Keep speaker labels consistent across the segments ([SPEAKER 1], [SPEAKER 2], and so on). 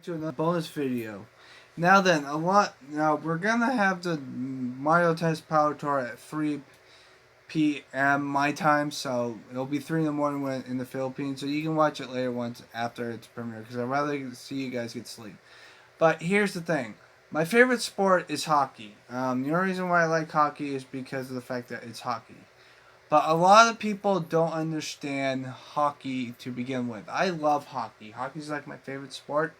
[SPEAKER 1] To another bonus video. Now we're gonna have the Mario Tennis Power Tour at 3 p.m. my time, so it'll be 3 in the morning in the Philippines. So you can watch it later once after its premiere, because I'd rather see you guys get sleep. But here's the thing: my favorite sport is hockey. The only reason why I like hockey is because of the fact that it's hockey. But a lot of people don't understand hockey to begin with. I love hockey. Hockey's like my favorite sport.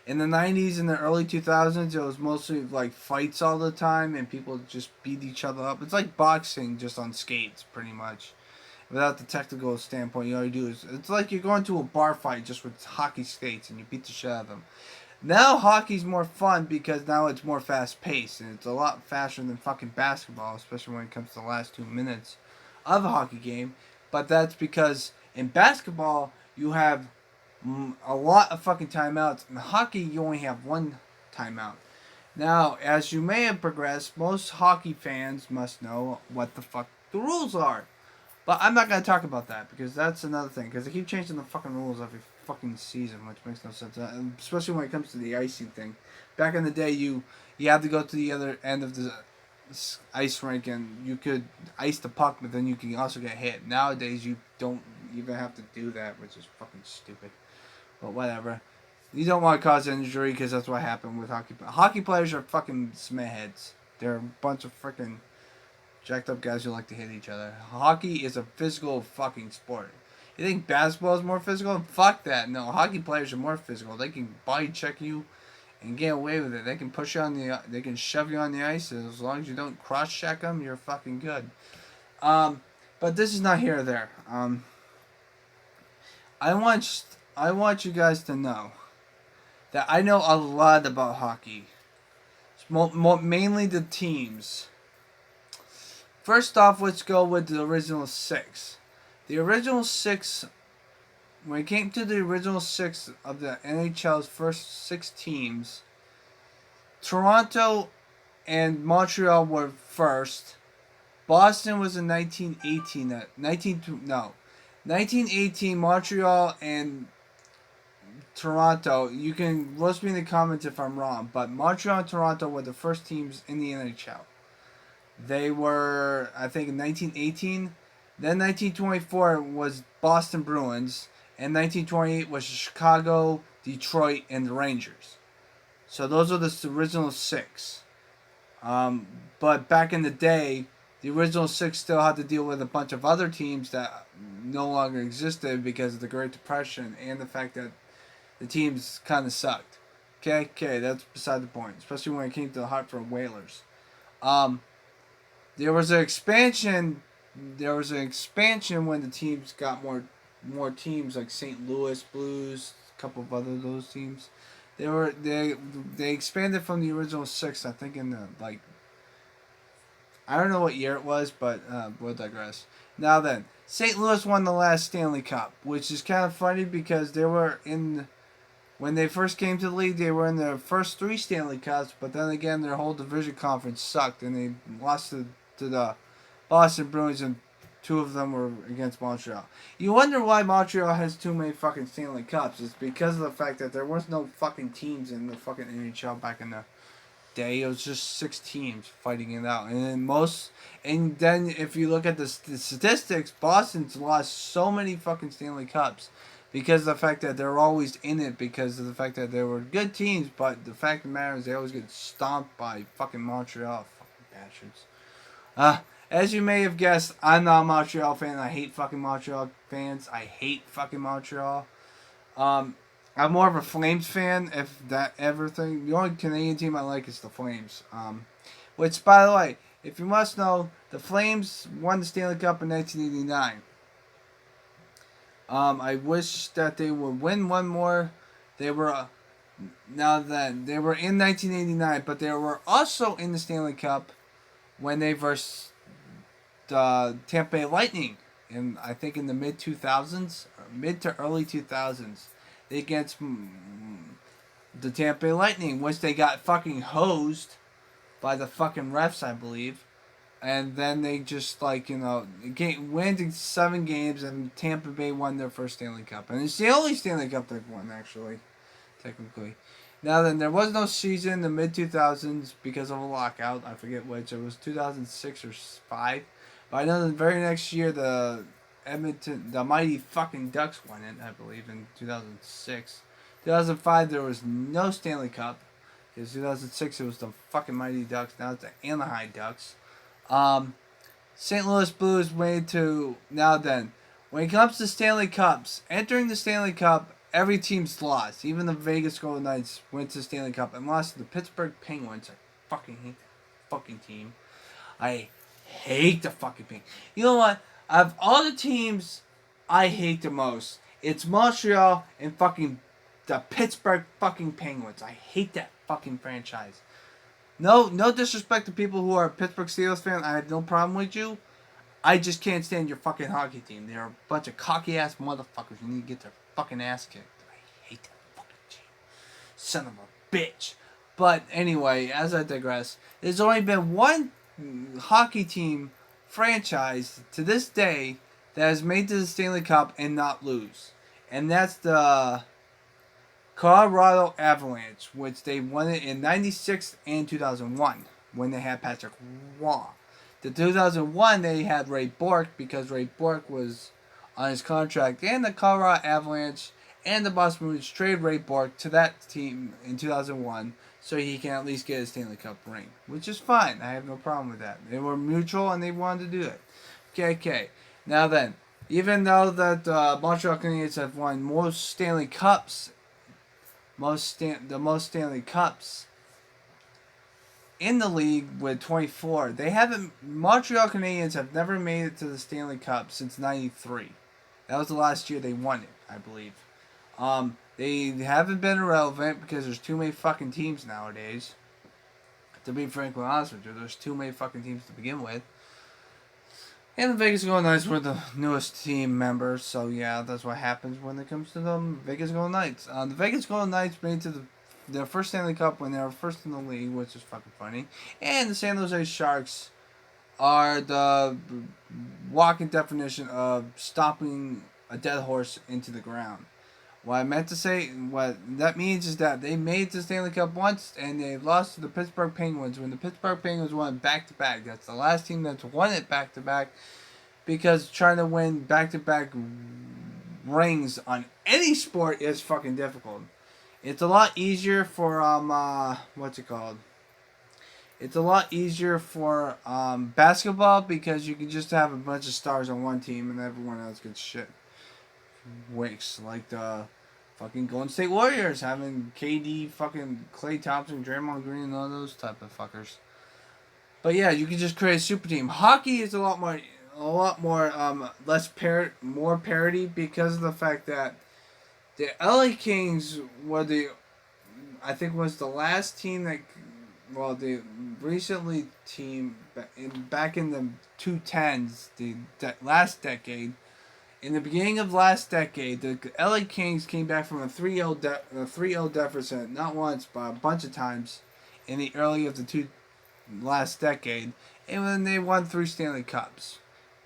[SPEAKER 1] In the 90s and the early 2000s, it was mostly like fights all the time and people just beat each other up. It's like boxing just on skates, pretty much. Without the technical standpoint, all you do is it's like you're going to a bar fight just with hockey skates and you beat the shit out of them. Now hockey's more fun because now it's more fast paced and it's a lot faster than fucking basketball, especially when it comes to the last 2 minutes of a hockey game. But that's because in basketball you have a lot of fucking timeouts. In hockey, you only have one timeout. Now, as you may have progressed, most hockey fans must know what the fuck the rules are. But I'm not gonna talk about that because that's another thing. Because they keep changing the fucking rules every fucking season, which makes no sense. Especially when it comes to the icing thing. Back in the day, you had to go to the other end of the ice rink and you could ice the puck, but then you can also get hit. Nowadays, you don't even have to do that, which is fucking stupid. But whatever. You don't want to cause injury because that's what happened with hockey. Hockey players are fucking smeheads. They're a bunch of freaking jacked up guys who like to hit each other. Hockey is a physical fucking sport. You think basketball is more physical? Fuck that. No, hockey players are more physical. They can body check you and get away with it. They can push you on the. They can shove you on the ice. As long as you don't cross check them, you're fucking good. But this is not here or there. I want I want you guys to know that I know a lot about hockey. Mainly the teams. First off, let's go with the original six. The original six, when it came to the original six of the NHL's first six teams, Toronto and Montreal were first. Boston was in 1918. 1918. Montreal and Toronto. You can roast me in the comments if I'm wrong, but Montreal and Toronto were the first teams in the NHL. They were, I think, in 1918. Then 1924 was Boston Bruins, and 1928 was Chicago, Detroit, and the Rangers. So those are the original six. But back in the day, the original six still had to deal with a bunch of other teams that no longer existed because of the Great Depression and the fact that the teams kind of sucked. Okay, that's beside the point. Especially when it came to the Hartford Whalers. Um, there was an expansion. There was an expansion when the teams got more teams like St. Louis Blues, a couple of other those teams. They expanded from the original six. I think in the like I don't know what year it was, but we'll digress. Now then, St. Louis won the last Stanley Cup, which is kind of funny because they were in when they first came to the league, they were in their first three Stanley Cups, but then again, their whole division conference sucked, and they lost to the Boston Bruins, and two of them were against Montreal. You wonder why Montreal has too many fucking Stanley Cups. It's because of the fact that there was no fucking teams in the fucking NHL back in the day. It was just six teams fighting it out, and then if you look at the statistics, Boston's lost so many fucking Stanley Cups because of the fact that they're always in it because of the fact that they were good teams, but the fact of the matter is they always get stomped by fucking Montreal, fucking bastards. As you may have guessed, I'm not a Montreal fan. I hate fucking Montreal fans. I hate fucking Montreal. Um, I'm more of a Flames fan, if that ever thing. The only Canadian team I like is the Flames. Which, by the way, if you must know, the Flames won the Stanley Cup in 1989. I wish that they would win one more. They were they were in 1989, but they were also in the Stanley Cup when they versed the Tampa Bay Lightning in I think in the mid 2000s, mid to early 2000s. They against the Tampa Bay Lightning, which they got fucking hosed by the fucking refs, I believe. And then they just went in 7 games, and Tampa Bay won their first Stanley Cup, and it's the only Stanley Cup they've won actually. technically. Now then, there was no season in the mid 2000s because of a lockout. I forget which. It was 2006 or 5. But I know the very next year the Mighty fucking Ducks won it, I believe, in 2006. 2005 there was no Stanley Cup. In 2006 it was the fucking Mighty Ducks. Now it's the Anaheim Ducks. St. Louis Blues made to now then. When it comes to Stanley Cups, entering the Stanley Cup, every team's lost. Even the Vegas Golden Knights went to the Stanley Cup and lost to the Pittsburgh Penguins. I fucking hate that fucking team. I hate the fucking Penguins. You know what? Of all the teams I hate the most, it's Montreal and fucking the Pittsburgh fucking Penguins. I hate that fucking franchise. No disrespect to people who are Pittsburgh Steelers fans. I have no problem with you. I just can't stand your fucking hockey team. They're a bunch of cocky ass motherfuckers who need to get their fucking ass kicked. I hate that fucking team. Son of a bitch. But anyway, as I digress, there's only been one hockey team franchise to this day that has made to the Stanley Cup and not lose. And that's the Colorado Avalanche, which they won it in 96 and 2001 when they had Patrick Roy. The 2001 they had Ray Bourque because Ray Bourque was on his contract, and the Colorado Avalanche and the Boston Bruins traded Ray Bourque to that team in 2001 so he can at least get a Stanley Cup ring, which is fine. I have no problem with that. They were mutual and they wanted to do it. Okay. Now then, even though that Montreal Canadiens have won most Stanley Cups, the most Stanley Cups in the league with 24, Montreal Canadiens have never made it to the Stanley Cup since 93. That was the last year they won it, I believe. They haven't been irrelevant because there's too many fucking teams nowadays. To be frankly honest with you, there's too many fucking teams to begin with. And the Vegas Golden Knights were the newest team members, so yeah, that's what happens when it comes to the Vegas Golden Knights. The Vegas Golden Knights made to their first Stanley Cup when they were first in the league, which is fucking funny. And the San Jose Sharks are the walking definition of stomping a dead horse into the ground. What I meant to say, what that means is that they made the Stanley Cup once and they lost to the Pittsburgh Penguins when the Pittsburgh Penguins won back-to-back. That's the last team that's won it back-to-back because trying to win back-to-back rings on any sport is fucking difficult. It's a lot easier for, It's a lot easier for basketball because you can just have a bunch of stars on one team and everyone else gets shit. Wakes like the fucking Golden State Warriors having KD, fucking Klay Thompson, Draymond Green, and all those type of fuckers. But yeah, you can just create a super team. Hockey is a lot more more parity because of the fact that the LA Kings were was the last team that, the recently team back in the 2010s, the last decade. In the beginning of last decade, the LA Kings came back from a 3-0 deficit, not once, but a bunch of times in the early of the last decade, and then they won 3 Stanley Cups.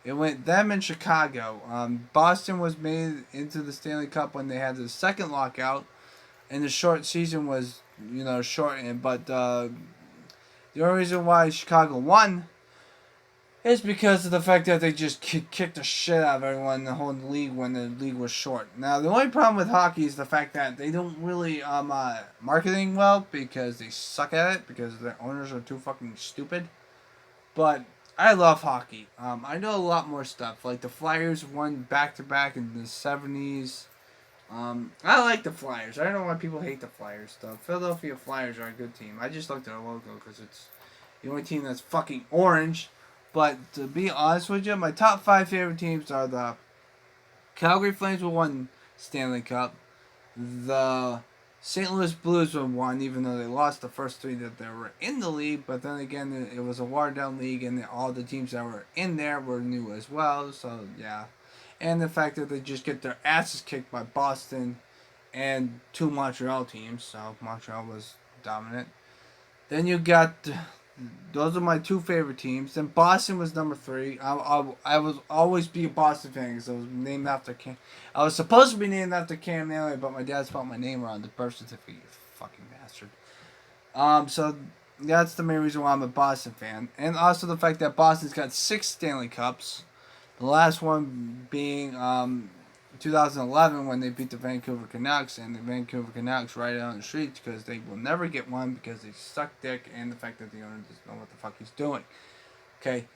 [SPEAKER 1] It went them in Chicago. Boston was made into the Stanley Cup when they had the second lockout, and the short season was, shortened. But the only reason why Chicago won is because of the fact that they just kicked the shit out of everyone in the whole league when the league was short. Now, the only problem with hockey is the fact that they don't really marketing well because they suck at it because their owners are too fucking stupid. But I love hockey. I know a lot more stuff. Like the Flyers won back-to-back in the 70s. I like the Flyers. I don't know why people hate the Flyers stuff. Philadelphia Flyers are a good team. I just like their logo because it's the only team that's fucking orange. But to be honest with you, my top 5 favorite teams are the Calgary Flames with 1 Stanley Cup. The St. Louis Blues with 1, even though they lost the first 3 that they were in the league. But then again, it was a watered-down league, and all the teams that were in there were new as well. So, yeah. And the fact that they just get their asses kicked by Boston and 2 Montreal teams. So, Montreal was dominant. Then you got Those are my two favorite teams. Then Boston was number three. I was always be a Boston fan because I was named after Cam. I was supposed to be named after Cam Newton, but my dad spelled my name wrong on the birth certificate. You fucking bastard. So that's the main reason why I'm a Boston fan, and also the fact that Boston's got 6 Stanley Cups. The last one being 2011 when they beat the Vancouver Canucks, and the Vancouver Canucks right out on the streets because they will never get one because they suck dick, and the fact that the owner doesn't know what the fuck he's doing. Okay.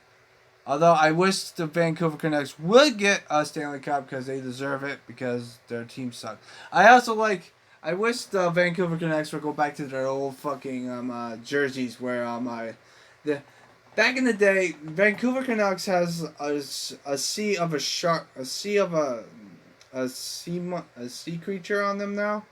[SPEAKER 1] Although I wish the Vancouver Canucks would get a Stanley Cup because they deserve it because their team sucks. I wish the Vancouver Canucks would go back to their old fucking jerseys where the back in the day Vancouver Canucks has a sea of a shark, a sea creature on them now,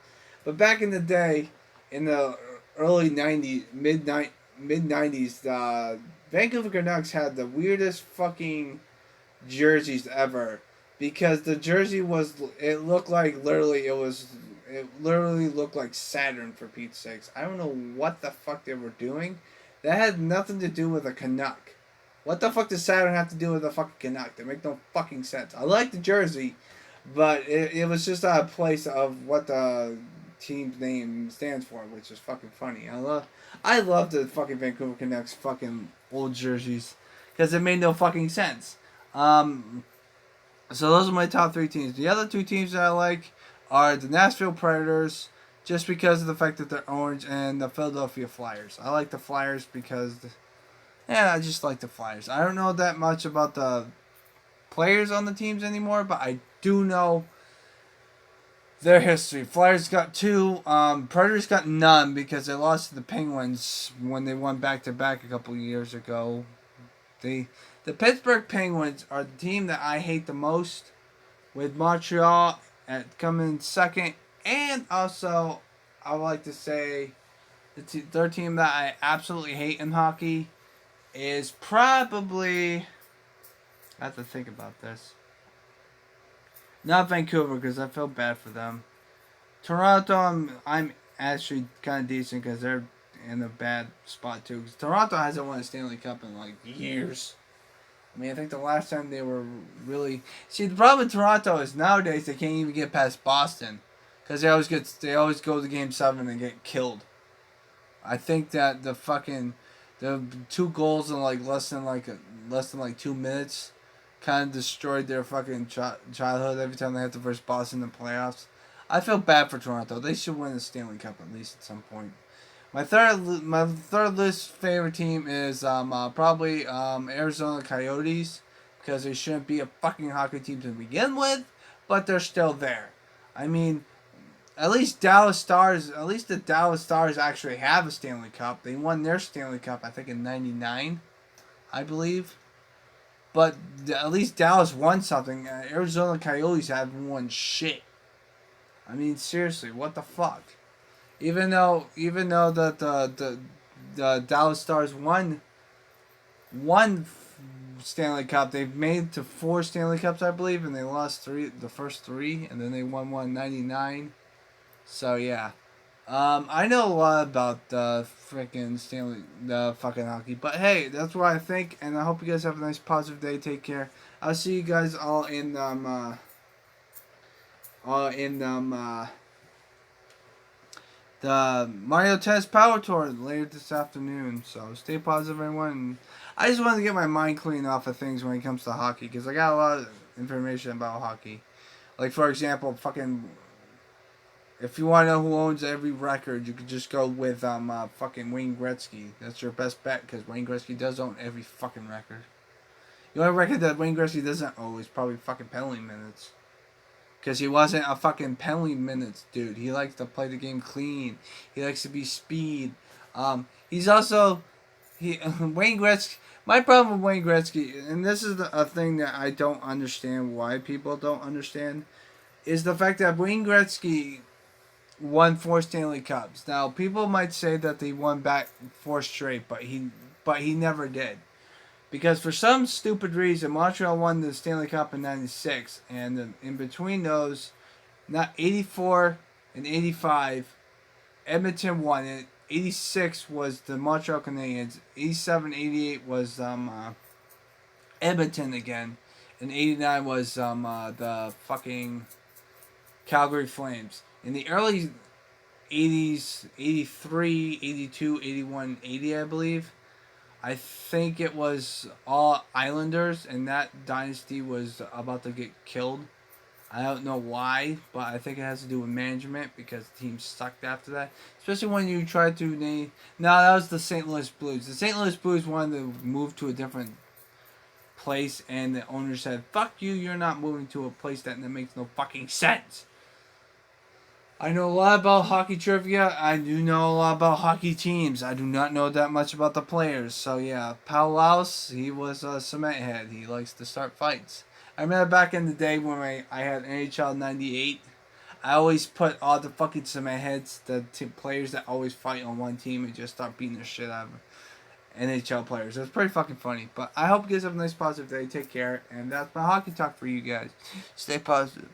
[SPEAKER 1] but back in the day, in the early '90s, mid '90s, the Vancouver Canucks had the weirdest fucking jerseys ever, because the jersey was it looked like it literally looked like Saturn, for Pete's sakes. I don't know what the fuck they were doing. That had nothing to do with a Canuck. What the fuck does Saturn have to do with a fucking Canuck? That make no fucking sense. I like the jersey, but it was just a place of what the team's name stands for, which is fucking funny. I love the fucking Vancouver Canucks fucking old jerseys because it made no fucking sense. So those are my top 3 teams. The other 2 teams that I like are the Nashville Predators, just because of the fact that they're orange, and the Philadelphia Flyers. I like the Flyers because, I just like the Flyers. I don't know that much about the players on the teams anymore, but I do know their history. Flyers got 2. Predators got none because they lost to the Penguins when they won back-to-back a couple years ago. The Pittsburgh Penguins are the team that I hate the most, with Montreal at coming second, and also I would like to say the third team that I absolutely hate in hockey is probably, I have to think about this. Not Vancouver, because I feel bad for them. Toronto, I'm actually kind of decent because they're in a bad spot too. Because Toronto hasn't won a Stanley Cup in like years. I mean, I think the last time they were really... See, the problem with Toronto is nowadays they can't even get past Boston, because they always go to Game 7 and get killed. I think that the 2 goals in less than 2 minutes kind of destroyed their fucking childhood every time they have to verse Boston in the playoffs. I feel bad for Toronto. They should win the Stanley Cup at least at some point. My third list favorite team is probably Arizona Coyotes, because they shouldn't be a fucking hockey team to begin with, but they're still there. I mean, at least the Dallas Stars actually have a Stanley Cup. They won their Stanley Cup, I think, in '99, I believe. But at least Dallas won something. Arizona Coyotes haven't won shit. I mean, seriously, what the fuck? Even though that the Dallas Stars won Stanley Cup, they've made to 4 Stanley Cups, I believe, and they lost the first 3, and then they won one in '99. So yeah, I know a lot about the fucking hockey, but hey, that's what I think, and I hope you guys have a nice positive day. Take care. I'll see you guys all in the Mario Tennis Power Tour later this afternoon. So stay positive, everyone. I just wanted to get my mind clean off of things when it comes to hockey, because I got a lot of information about hockey. Like, for example, if you want to know who owns every record, you could just go with fucking Wayne Gretzky. That's your best bet, because Wayne Gretzky does own every fucking record. The only record that Wayne Gretzky doesn't own is probably fucking penalty minutes. Because he wasn't a fucking penalty minutes dude. He likes to play the game clean. He likes to be speed. He's also... Wayne Gretzky... My problem with Wayne Gretzky, and this is a thing that I don't understand why people don't understand, is the fact that Wayne Gretzky won 4 Stanley Cups. Now, people might say that they won back 4 straight, but he never did. Because for some stupid reason, Montreal won the Stanley Cup in '96, and in between those, not '84 and '85, Edmonton won it, 86 was the Montreal Canadiens. 87, 88 was Edmonton again. And 89 was the fucking Calgary Flames. In the early 80s, 83, 82, 81, 80, I believe. I think it was all Islanders, and that dynasty was about to get killed. I don't know why, but I think it has to do with management because the team sucked after that. Especially when you try to name. No, that was the St. Louis Blues. The St. Louis Blues wanted to move to a different place, and the owner said, "Fuck you! You're not moving to a place that makes no fucking sense." I know a lot about hockey trivia. I do know a lot about hockey teams. I do not know that much about the players. So yeah, Pal Laus, he was a cement head. He likes to start fights. I remember back in the day when I had NHL '98. I always put all the fucking cement heads, the players that always fight on one team, and just start beating the shit out of NHL players. It was pretty fucking funny. But I hope you guys have a nice positive day. Take care. And that's my hockey talk for you guys. Stay positive.